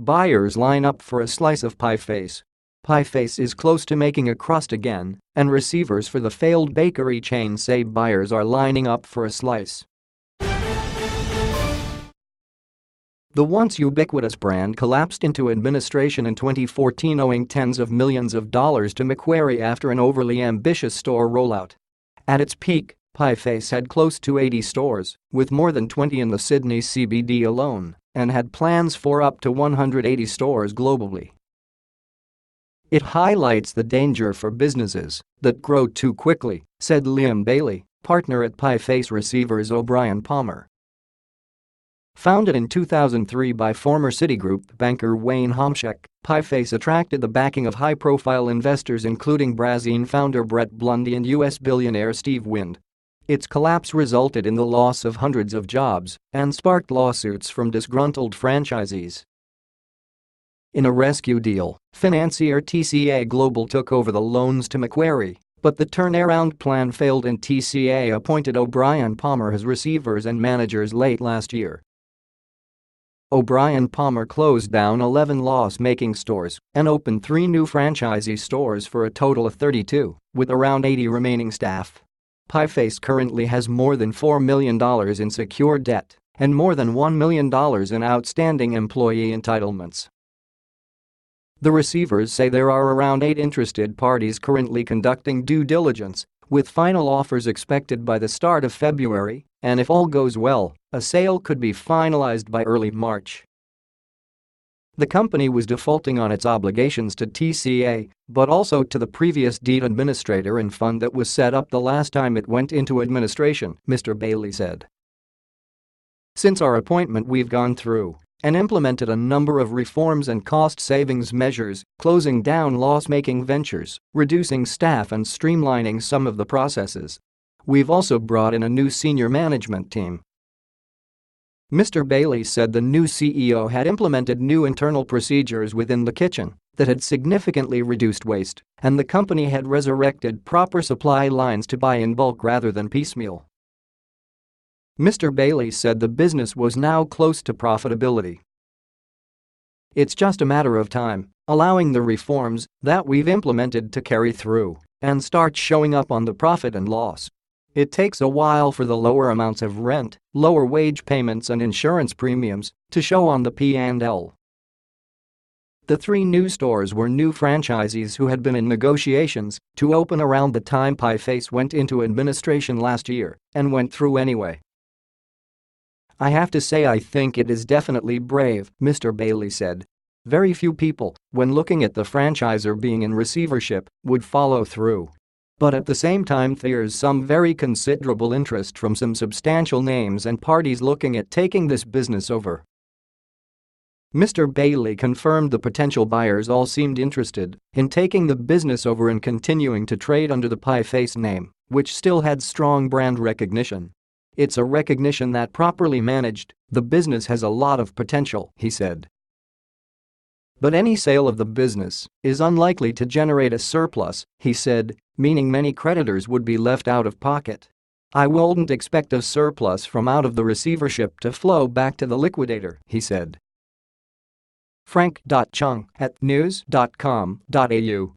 buyers line up for a slice of Pieface. Pieface is close to making a crust again, and receivers for the failed bakery chain say buyers are lining up for a slice. The once ubiquitous brand collapsed into administration in 2014, owing tens of millions of dollars to Macquarie after an overly ambitious store rollout. At its peak, Pieface had close to 80 stores, with more than 20 in the Sydney CBD alone, and had plans for up to 180 stores globally. It highlights the danger for businesses that grow too quickly, said Liam Bailey, partner at Pieface Receivers O'Brien Palmer. Founded in 2003 by former Citigroup banker Wayne Homschek, Pieface attracted the backing of high-profile investors including Brazine founder Brett Blundy and US billionaire Steve Wind. Its collapse resulted in the loss of hundreds of jobs and sparked lawsuits from disgruntled franchisees. In a rescue deal, financier TCA Global took over the loans to Macquarie, but the turnaround plan failed and TCA appointed O'Brien Palmer as receivers and managers late last year. O'Brien Palmer closed down 11 loss-making stores and opened 3 new franchisee stores for a total of 32, with around 80 remaining staff. Pieface currently has more than $4 million in secured debt and more than $1 million in outstanding employee entitlements. The receivers say there are around 8 interested parties currently conducting due diligence, with final offers expected by the start of February, and if all goes well, a sale could be finalized by early March. The company was defaulting on its obligations to TCA, but also to the previous deed administrator and fund that was set up the last time it went into administration, Mr. Bailey said. Since our appointment, we've gone through and implemented a number of reforms and cost savings measures, closing down loss-making ventures, reducing staff and streamlining some of the processes. We've also brought in a new senior management team. Mr. Bailey said the new CEO had implemented new internal procedures within the kitchen that had significantly reduced waste, and the company had resurrected proper supply lines to buy in bulk rather than piecemeal. Mr. Bailey said the business was now close to profitability. It's just a matter of time, allowing the reforms that we've implemented to carry through and start showing up on the profit and loss. It takes a while for the lower amounts of rent, lower wage payments and insurance premiums to show on the P&L. The 3 new stores were new franchisees who had been in negotiations to open around the time Pieface went into administration last year and went through anyway. I have to say I think it is definitely brave, Mr. Bailey said. Very few people, when looking at the franchisor being in receivership, would follow through. But at the same time there's some very considerable interest from some substantial names and parties looking at taking this business over. Mr. Bailey confirmed the potential buyers all seemed interested in taking the business over and continuing to trade under the Pieface name, which still had strong brand recognition. It's a recognition that properly managed, the business has a lot of potential, he said. But any sale of the business is unlikely to generate a surplus, he said, meaning many creditors would be left out of pocket. I wouldn't expect a surplus from out of the receivership to flow back to the liquidator, he said. Frank.Chung at news.com.au